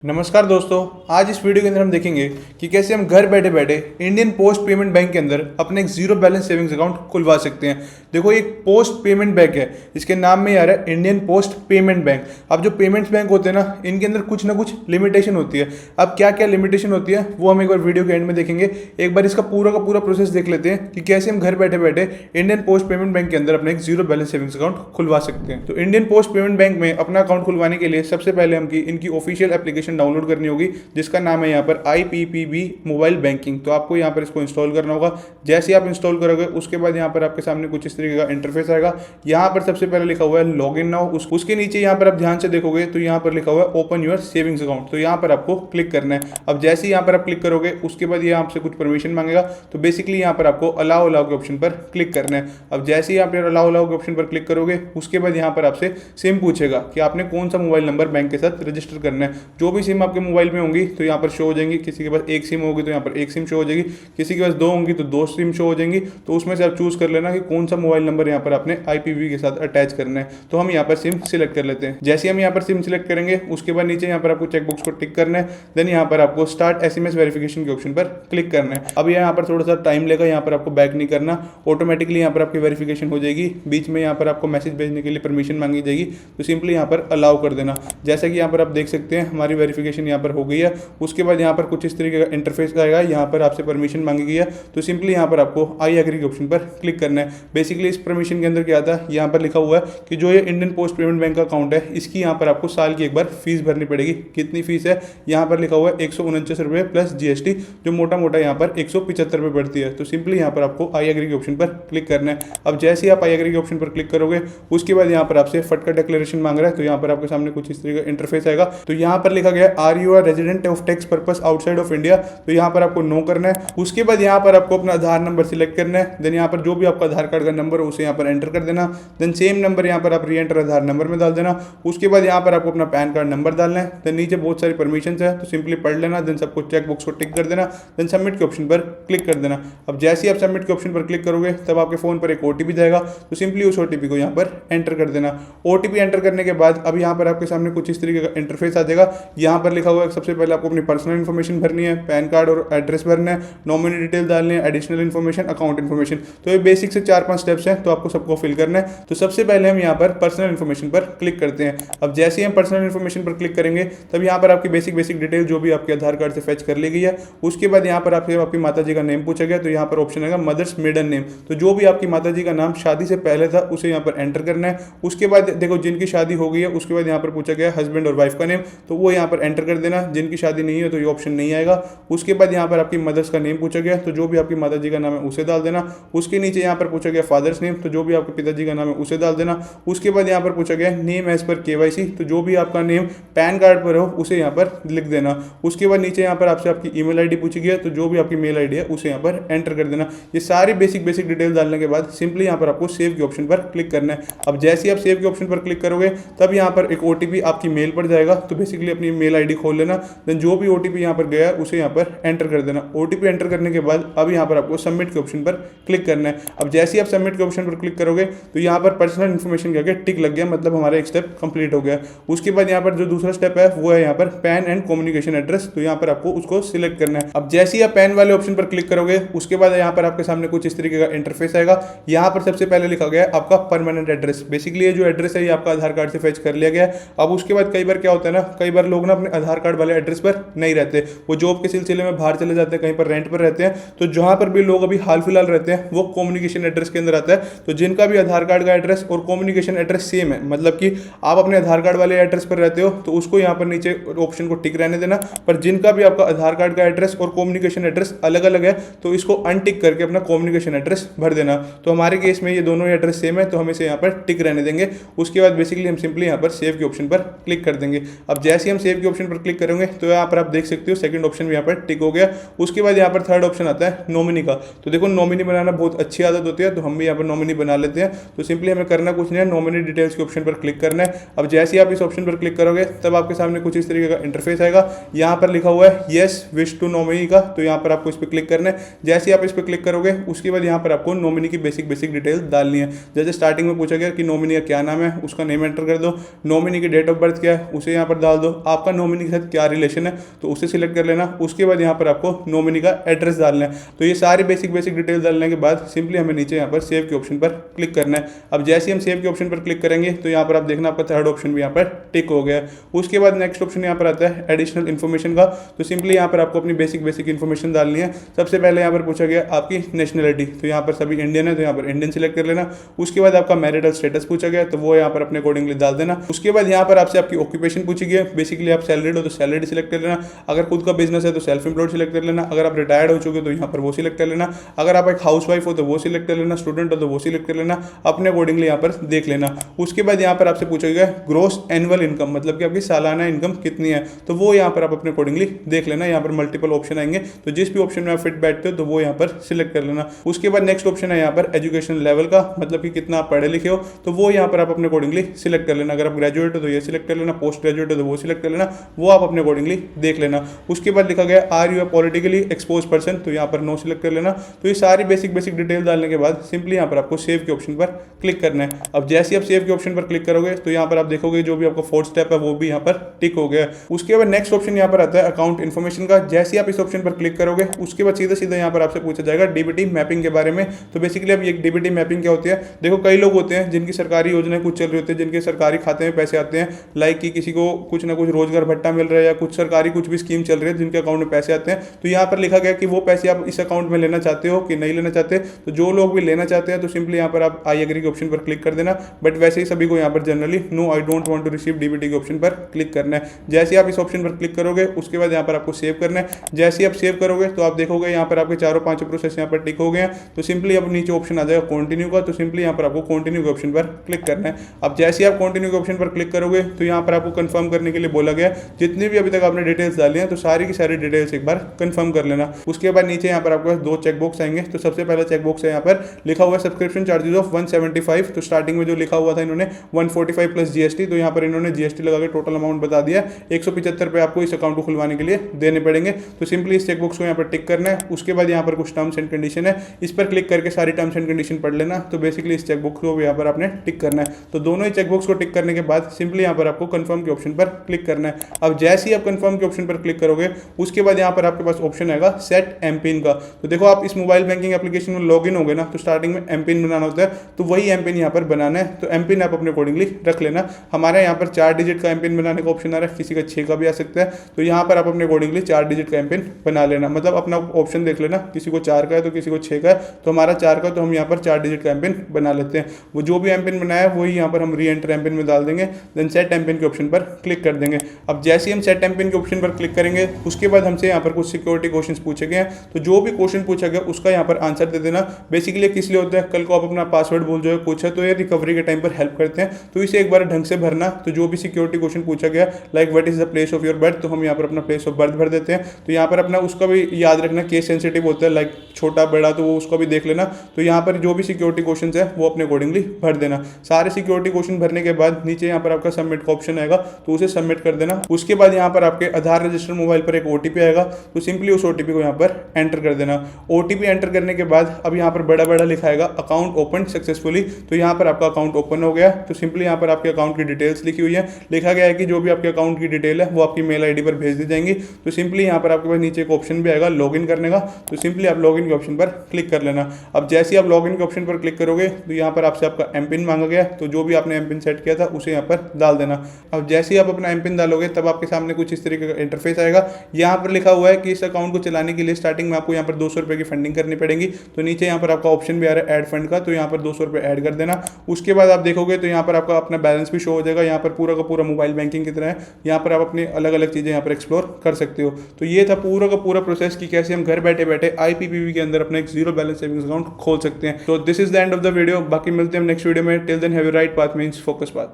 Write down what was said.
नमस्कार दोस्तों। आज इस वीडियो के अंदर हम देखेंगे कि कैसे हम घर बैठे बैठे इंडियन पोस्ट पेमेंट बैंक के अंदर अपने एक जीरो बैलेंस सेविंग्स अकाउंट खुलवा सकते हैं। देखो, एक पोस्ट पेमेंट बैंक है, इसके नाम में आ रहा है इंडियन पोस्ट पेमेंट बैंक। अब जो पेमेंट्स बैंक होते हैं ना, इनके अंदर कुछ ना कुछ लिमिटेशन होती है। अब क्या क्या लिमिटेशन होती है वो हम एक बार वीडियो के एंड में देखेंगे। एक बार इसका पूरा का पूरा प्रोसेस देख लेते हैं कि कैसे हम घर बैठे बैठे इंडियन पोस्ट पेमेंट बैंक के अंदर अपने एक जीरो बैलेंस सेविंग्स अकाउंट खुलवा सकते हैं। तो इंडियन पोस्ट पेमेंट बैंक में अपना अकाउंट खुलवाने के लिए सबसे पहले हम इनकी ऑफिशियल एप्लीकेशन डाउनलोड करनी होगी, जिसका नाम है यहाँ पर IPPB मोबाइल बैंकिंग। तो आपको यहाँ पर इसको इंस्टॉल करना होगा। जैसे आप इंस्टॉल करोगे उसके बाद यहाँ पर आपके सामने कुछ इस तरीके का इंटरफेस आएगा। यहाँ पर सबसे पहले लिखा हुआ है लॉग इन नाउ। उसके नीचे यहाँ पर आप ध्यान से देखोगे तो यहाँ पर लिखा हुआ है ओपन योर सेविंग्स अकाउंट। तो यहाँ पर आपको क्लिक करना है। अब जैसे ही यहाँ पर आप क्लिक करोगे उसके बाद ये आपसे कुछ परमिशन मांगेगा। तो बेसिकली यहाँ पर आपको अलाउ के ऑप्शन पर क्लिक करना है। अब जैसे ही आप अलाउ के ऑप्शन पर क्लिक करोगे उसके बाद यहाँ पर आपसे सिम पूछेगा कि आपने कौन सा मोबाइल नंबर बैंक के साथ रजिस्टर करना है। जो भी सिम आपके मोबाइल में होंगी तो यहाँ पर शो हो जाएंगी। किसी के पास एक सिम होगी तो यहाँ पर एक सिम शो हो जाएगी, किसी के पास दो होंगी तो दो सिम शो हो जाएंगी। तो उसमें से आप चूज कर लेना कि कौन सा मोबाइल नंबर यहाँ पर आपने IPPB के साथ अटैच करना है। तो हम यहाँ पर सिम सिलेक्ट कर लेते हैं। जैसे हम यहाँ पर सिम सिलेक्ट करेंगे उसके बाद नीचे यहाँ पर आपको चेकबॉक्स को टिक करना है। देन यहाँ पर आपको स्टार्ट SMS वेरिफिकेशन के ऑप्शन पर क्लिक करना है। अब यहाँ पर थोड़ा सा टाइम लेगा, यहाँ पर आपको बैक नहीं करना, ऑटोमेटिकली यहाँ पर आपकी वेरिफिकेशन हो जाएगी। बीच में यहाँ पर आपको मैसेज भेजने के लिए परमिशन मांगी जाएगी, तो सिंपली यहाँ पर अलाउ कर देना। जैसा कि यहाँ पर आप देख सकते हैं हमारी वेरिफिकेशन यहाँ पर हो गई है। उसके बाद यहाँ पर कुछ इस तरीके का इंटरफेस आएगा, यहाँ पर आपसे परमिशन मांगी गई है। तो सिंपली यहाँ पर आपको आई एग्री के ऑप्शन पर क्लिक करना है। बेसिकली इस परमिशन के अंदर क्या आता है, यहाँ पर लिखा हुआ है कि जो ये इंडियन पोस्ट पेमेंट बैंक का अकाउंट है इसकी यहाँ पर आपको साल की एक बार फीस भरनी पड़ेगी। कितनी फीस है, यहाँ पर लिखा हुआ है 149 रुपये प्लस GST, जो मोटा मोटा यहाँ पर 175 रुपये पड़ती है। तो सिंपली यहाँ पर आपको आई एग्री के ऑप्शन पर क्लिक करना है। अब जैसे ही आप आई एग्री के ऑप्शन पर क्लिक करोगे उसके बाद यहाँ पर आपसे फटका डिक्लेरेशन मांग रहा है। तो यहाँ पर आपके सामने कुछ इस तरीके का इंटरफेस आएगा। तो यहाँ पर लिखा गया are you are resident of tax purpose outside of India. तो यहाँ पर आपको नो करना है। उसके बाद यहाँ पर आपको अपना आधार नंबर सिलेक्ट करना है। देन यहाँ पर जो भी आपका आधार कार्ड का नंबर हो उसे यहाँ पर एंटर कर देना। देन सेम नंबर यहाँ पर आप री एंटर आधार नंबर में डाल देना। उसके बाद यहाँ पर आपको अपना पैन कार्ड नंबर डालना है। देन नीचे बहुत सारी परमिशन है तो सिंपली पढ़ लेना। देन सबको चेक बॉक्स को टिक कर देना। देन सबमिट के ऑप्शन पर क्लिक कर देना। अब जैसे ही आप सबमिट के ऑप्शन पर क्लिक करोगे तब आपके फोन पर एक OTP जाएगा। तो सिंपली उस OTP को यहाँ पर एंटर कर देना। OTP एंटर करने के बाद अब यहाँ पर आपके सामने कुछ इस तरीके का इंटरफेस आ जाएगा। यहाँ पर लिखा हुआ है सबसे पहले आपको अपनी पर्सनल इन्फॉर्मेशन भरनी है, पैन कार्ड और एड्रेस भरना है, नॉमिनी डिटेल डालनी है, एडिशनल इन्फॉर्मेशन, अकाउंट इन्फॉर्मेशन। तो ये बेसिक से 4-5 स्टेप्स हैं, तो आपको सबको फिल करना है। तो सबसे पहले हम यहाँ पर पर्सनल इन्फॉर्मेशन पर क्लिक करते हैं। अब जैसे ही हम पर्सनल इन्फॉर्मेशन पर क्लिक करेंगे तब यहाँ पर आपकी बेसिक डिटेल जो भी आपके आधार कार्ड से फेच कर ली गई है। उसके बाद यहाँ पर आपकी माता जी का नेम पूछा गया। तो यहाँ पर ऑप्शन आएगा मदर्स मिडन नेम। तो जो भी आपकी माता जी का नाम शादी से पहले था उसे यहाँ पर एंटर करना है। उसके बाद देखो जिनकी शादी हो गई है उसके बाद यहाँ पर पूछा गया हस्बैंड और वाइफ का नेम, तो वो यहाँ पर एंटर कर देना। जिनकी शादी नहीं है तो ये ऑप्शन नहीं आएगा। उसके बाद यहाँ पर आपकी मदर्स का नेम पूछा गया, तो जो भी आपकी माता जी का नाम है उसे डाल देना। उसके नीचे यहाँ पर पूछा गया फादर्स नेम, तो जो भी आपके पिताजी का नाम है उसे डाल देना। उसके बाद यहाँ पर पूछा गया नेम एज पर KYC, तो जो भी आपका नेम पैन कार्ड पर हो उसे यहाँ पर लिख देना। उसके बाद नीचे यहाँ पर आपसे आपकी ईमेल आईडी पूछी गई है, तो जो भी आपकी मेल आईडी है उसे यहाँ पर एंटर कर देना। ये सारी बेसिक डिटेल डालने के बाद सिंपली यहाँ पर आपको सेव के ऑप्शन पर क्लिक करना है। अब जैसे ही आप सेव के ऑप्शन पर क्लिक करोगे तब यहाँ पर एक OTP आपकी मेल पर जाएगा। तो बेसिकली अपनी मेल आईडी खोल लेना। देन जो भी OTP यहाँ पर गया उसे यहाँ पर एंटर कर देना। OTP एंटर करने के बाद अब यहाँ पर आपको सबमिट के ऑप्शन पर क्लिक करना है। अब जैसे ही आप सबमिट के ऑप्शन पर क्लिक करोगे तो यहाँ पर पर्सनल इन्फॉर्मेशन के आगे टिक लग गया, मतलब हमारा एक स्टेप कंप्लीट हो गया। उसके बाद यहाँ पर जो दूसरा स्टेप है वो है यहाँ पर पैन एंड कम्युनिकेशन एड्रेस। तो यहाँ पर आपको उसको सिलेक्ट करना है। अब जैसे ही आप पैन वाले ऑप्शन पर क्लिक करोगे उसके बाद यहाँ पर आपके सामने कुछ इस तरीके का इंटरफेस आएगा। यहाँ पर सबसे पहले लिखा गया है आपका परमानेंट एड्रेस। बेसिकली ये जो एड्रेस है ये आपका आधार कार्ड से फेच कर लिया गया है। अब उसके बाद कई बार क्या होता है ना, कई बार लोग ना अपने आधार कार्ड वाले एड्रेस पर नहीं रहते, वो जॉब के सिलसिले में बाहर चले जाते हैं, कहीं पर रेंट पर रहते हैं। तो जहां पर भी लोग अभी हाल फिलहाल रहते हैं वो कम्युनिकेशन एड्रेस के अंदर आता है। तो जिनका भी आधार कार्ड का एड्रेस और कम्युनिकेशन एड्रेस सेम है, मतलब कि आप अपने आधार कार्ड वाले एड्रेस पर रहते हो तो उसको यहाँ पर नीचे ऑप्शन को टिक रहने देना। पर जिनका भी आपका आधार कार्ड का एड्रेस और कम्युनिकेशन एड्रेस अलग अलग है तो इसको अनटिक करके अपना कम्युनिकेशन एड्रेस भर देना। तो हमारे केस में ये दोनों ही एड्रेस सेम है तो हम इसे यहाँ पर टिक रहने देंगे। उसके बाद बेसिकली हम सिंपली यहाँ पर सेव के ऑप्शन पर क्लिक कर देंगे। अब जैसे ही हम सेव के ऑप्शन पर क्लिक करेंगे तो यहाँ पर आप देख सकते हो सेकंड ऑप्शन भी यहाँ पर टिक हो गया। उसके बाद यहाँ पर थर्ड ऑप्शन आता है नॉमिनी का। तो देखो नॉमिनी बनाना बहुत अच्छी आदत होती है, तो हम भी यहाँ पर नॉमिनी बना लेते हैं। तो सिंपली हमें करना कुछ नहीं है, नॉमिनी डिटेल्स के ऑप्शन पर क्लिक करना है। अब जैसे ही आप इस ऑप्शन पर क्लिक करोगे तब आपके सामने कुछ इस तरीके का इंटरफेस आएगा। यहाँ पर लिखा हुआ है येस विश टू नॉमिनी का, तो यहाँ पर आपको इस पर क्लिक करना है। जैसे ही आप इस पर क्लिक करोगे उसके बाद यहाँ पर आपको नॉमिनी की बेसिक डिटेल डालनी है। जैसे स्टार्टिंग में पूछा गया कि नॉमिनी का क्या नाम है, उसका नेम एंटर कर दो। नॉमिनी की डेट ऑफ बर्थ क्या है उसे यहाँ पर डाल दो। आपका आपका नॉमिनी के साथ क्या रिलेशन है तो उसे सिलेक्ट कर लेना। उसके बाद यहाँ पर आपको नॉमिनी का एड्रेस डालना है। तो ये सारी बेसिक डिटेल डालने के बाद सिंपली हमें नीचे यहाँ पर सेव के ऑप्शन पर क्लिक करना है। अब जैसे ही हम सेव के ऑप्शन पर क्लिक करेंगे तो यहाँ पर आप देखना आपका थर्ड ऑप्शन भी यहाँ पर टिक हो गया है। उसके बाद नेक्स्ट ऑप्शन यहाँ पर आता है एडिशनल इन्फॉर्मेशन का। तो सिंपली यहाँ पर आपको अपनी बेसिक इन्फॉर्मेशन डालनी है। सबसे पहले यहाँ पर पूछा गया आपकी नेशनलिटी, तो यहाँ पर सभी इंडियन है तो यहाँ पर इंडियन सिलेक्ट कर लेना। उसके बाद आपका मैरिटल स्टेटस पूछा गया तो वो यहाँ पर अपने अकॉर्डिंगली डाल देना। उसके बाद यहाँ पर आपसे आपकी ऑक्यूपेशन पूछी गई है, बेसिकली आप सैलरीड हो तो सैलरीड सिलेक्ट कर लेना। अगर खुद का बिजनेस है तो सेल्फ एम्प्लॉयड सिलेक्ट कर लेना। अगर आप रिटायर्ड हो चुके हो तो यहाँ पर वो सिलेक्ट कर लेना। अगर आप एक हाउसवाइफ हो तो वो सिलेक्ट कर लेना। स्टूडेंट हो तो वो सिलेक्ट कर लेना, अपने अकॉर्डिंगली यहाँ पर देख लेना। उसके बाद यहाँ पर आपसे पूछा गया ग्रोस एनुअल इनकम, मतलब कि आपकी सालाना इनकम कितनी है, तो वो यहाँ पर आप अपने अकॉर्डिंगली देख लेना। यहाँ पर मल्टीपल ऑप्शन आएंगे तो जिस भी ऑप्शन में आप फिट बैठते हो तो वो यहाँ पर सिलेक्ट कर लेना। उसके बाद नेक्स्ट ऑप्शन है यहाँ पर एजुकेशन लेवल का, मतलब कि कितना आप पढ़े लिखे हो, तो वो यहाँ पर आप अपने अकॉर्डिंगली सिलेक्ट कर लेना। अगर आप ग्रेजुएट हो तो ये सिलेक्ट कर लेना, पोस्ट ग्रेजुएट हो तो वो सिलेक्ट कर लेना, वो आप अपने अकॉर्डिंगली देख लेना। उसके बाद लिखा गया are you a politically expose person, तो यहाँ पर नो सिलेक्ट कर लेना। तो ये सारी बेसिक डिटेल डालने के बाद सिंपली यहाँ पर आपको सेव के ऑप्शन पर क्लिक करना है। अब जैसे आप सेव के ऑप्शन पर क्लिक करोगे तो यहाँ पर आप देखोगे जो भी आपका फोर्थ स्टेप है वो भी यहाँ पर टिक हो गया है। उसके बाद नेक्स्ट ऑप्शन यहाँ पर आता है अकाउंट इन्फॉर्मेशन का। जैसे आप इस ऑप्शन पर क्लिक करोगे उसके बाद सीधा यहाँ पर आपसे पूछा जाएगा डीबीटी मैपिंग के बारे में। तो बेसिकली अब ये डीबीटी मैपिंग क्या होती है, देखो कई लोग होते हैं जिनकी सरकारी योजनाएं कुछ चल रही होती है, जिनके सरकारी खाते में पैसे आते हैं, लाइक कि किसी को कुछ ना कुछ रोजगार भत्ता मिल रहा है या कुछ सरकारी कुछ भी स्कीम चल रही है जिनके अकाउंट में पैसे आते हैं। तो यहाँ पर लिखा गया कि वो पैसे आप इस अकाउंट में लेना चाहते हो कि नहीं लेना चाहते। तो जो लोग भी लेना चाहते हैं तो सिंपली यहाँ पर आप आई एग्री के ऑप्शन पर क्लिक कर देना। बट वैसे ही सभी को यहाँ पर generally no I don't want to receive DBT के ऑप्शन पर क्लिक करना है। जैसे आप इस ऑप्शन पर क्लिक करोगे उसके बाद यहाँ पर आपको सेव करना है। जैसे आप सेव करोगे तो आप देखोगे यहाँ पर आपके चारों पांचों प्रोसेस यहाँ पर टिक हो गए हैं। तो सिंपली अब नीचे ऑप्शन आ जाएगा कंटिन्यू का, तो सिंपली यहाँ पर आपको कंटिन्यू के ऑप्शन पर क्लिक करना है। अब जैसे आप कंटिन्यू के ऑप्शन पर क्लिक करोगे तो यहाँ पर आपको कंफर्म करने के लिए बोला गया जितनी भी अभी तक आपने डिटेल्स डाली हैं तो सारी की सारी डिटेल्स एक बार कंफर्म कर लेना। उसके बाद नीचे यहाँ पर आपके पास दो चेकबॉक्स आएंगे। तो सबसे पहला चेकबॉक्स है यहाँ पर लिखा हुआ है सब्सक्रिप्शन चार्जेस ऑफ 175। तो स्टार्टिंग में जो लिखा हुआ था इन्होंने 145 प्लस जीएसटी, तो यहाँ पर इन्होंने जीएसटी लगा के टोटल अमाउंट बता दिया 175 रुपये आपको इस अकाउंट को खुलवाने के लिए देने पड़ेंगे। तो सिंपली इस चेकबॉक्स को यहाँ पर टिक करना है। उसके बाद यहाँ पर कुछ टर्म्स एंड कंडीशन है, इस पर क्लिक करके सारी टर्म्स एंड कंडीशन पढ़ लेना। तो बेसिकली इस चेकबॉक्स को भी यहाँ पर आपने टिक करना है। तो दोनों ही चेकबॉक्स को टिक करने के बाद सिंपली यहाँ पर आपको कंफर्म के ऑप्शन पर क्लिक करना है। अब जैसे ही आप कंफर्म के ऑप्शन पर क्लिक करोगे उसके बाद यहाँ पर आपके पास ऑप्शन आएगा सेट एमपिन का। तो देखो आप इस मोबाइल बैंकिंग एप्लीकेशन में लॉगिन हो गए ना, तो स्टार्टिंग में एमपिन बनाना होता है, तो वही एमपिन यहाँ पर बनाना है। तो एमपिन आप अपने अकॉर्डिंगली रख लेना। हमारे यहाँ पर 4 डिजिट का एमपिन बनाने का ऑप्शन आ रहा है, किसी का 6 का भी आ सकता है। तो यहाँ पर आप अपने अकॉर्डिंगली 4 डिजिट का एमपिन बना लेना, मतलब अपना ऑप्शन देख लेना, किसी को 4 का है तो किसी को 6 का है। तो हमारा 4 का, तो हम यहाँ पर 4 डिजिट का एमपिन बना लेते हैं। वो जो भी एमपिन बनाया है वही यहाँ पर हम री एंटर एमपिन में डाल देंगे, देन सेट एमपिन के ऑप्शन पर क्लिक कर देंगे। अब जैसे ही हम सेट एमपिन के ऑप्शन पर क्लिक करेंगे उसके बाद हमसे यहाँ पर कुछ सिक्योरिटी क्वेश्चंस पूछे गए हैं। तो जो भी क्वेश्चन पूछा गया उसका यहाँ पर आंसर दे देना। बेसिकली किस लिए होता है, कल को आप अपना पासवर्ड भूल जाओ कुछ है तो ये रिकवरी के टाइम पर हेल्प करते हैं, तो इसे एक बार ढंग से भरना। तो जो भी सिक्योरिटी क्वेश्चन पूछा गया like what is the place of your birth, तो हम यहाँ पर अपना प्लेस ऑफ बर्थ भर देते हैं। तो यहाँ पर अपना उसका भी याद रखना, केस सेंसिटिव होता है लाइक छोटा बड़ा, तो वो उसका भी देख लेना। तो यहाँ पर जो भी सिक्योरिटी क्वेश्चन है वो अपने अकॉर्डिंगली भर देना। सारे सिक्योरिटी क्वेश्चन भरने के बाद नीचे यहाँ पर आपका सबमिट का ऑप्शन आएगा, तो उसे सबमिट कर देना। उसके बाद यहाँ पर आपके आधार रजिस्टर मोबाइल पर एक ओटीपी आएगा, तो सिंपली उस ओटीपी को यहाँ पर एंटर कर देना। ओटीपी एंटर करने के बाद अब यहाँ पर बड़ा लिखा आएगा अकाउंट ओपन सक्सेसफुली, तो यहाँ पर आपका अकाउंट ओपन हो गया। तो सिंपली यहाँ पर आपके अकाउंट की डिटेल्स लिखी हुई है, लिखा गया है कि जो भी आपके अकाउंट की डिटेल है वो आपकी मेल आईडी पर भेज दी जाएंगी। तो सिंपली यहाँ पर आपके पास नीचे एक ऑप्शन भी आएगा लॉगिन करने का, तो सिंपली आप लॉगिन के ऑप्शन पर क्लिक कर लेना। अब जैसे ही आप लॉगिन के ऑप्शन पर क्लिक करोगे तो यहाँ पर आपसे आपका एमपिन मांगा गया, तो जो भी आपने एमपिन सेट किया था उसे यहाँ पर डाल देना। अब जैसे ही आप अपना एमपिन डालोगे तब आपके सामने कुछ इस तरीके का इंटरफेस आएगा। यहाँ पर लिखा हुआ है कि इस अकाउंट को चलाने के लिए स्टार्टिंग में आपको यहाँ पर 200 रुपये की फंडिंग करनी पड़ेगी। तो नीचे यहाँ पर आपका ऑप्शन भी आ रहा है ऐड फंड का, तो यहाँ पर 200 रुपये ऐड कर देना। उसके बाद आप देखोगे तो यहाँ पर आपका अपना बैलेंस भी शो हो जाएगा। यहाँ पर पूरा का पूरा मोबाइल बैंकिंग की तरह है, यहाँ पर आप अपनी अलग अलग चीज़ें यहाँ पर एक्सप्लोर कर सकते हो। तो ये था पूरा का पूरा प्रोसेस कि कैसे हम घर बैठे बैठे IPPB के अंदर अपना एक जीरो बैलेंस सेविंग्स अकाउंट खोल सकते हैं। तो this is the end of the video. बाकी मिलते हैं नेक्स्ट वीडियो में। Till then have a right path means focus path.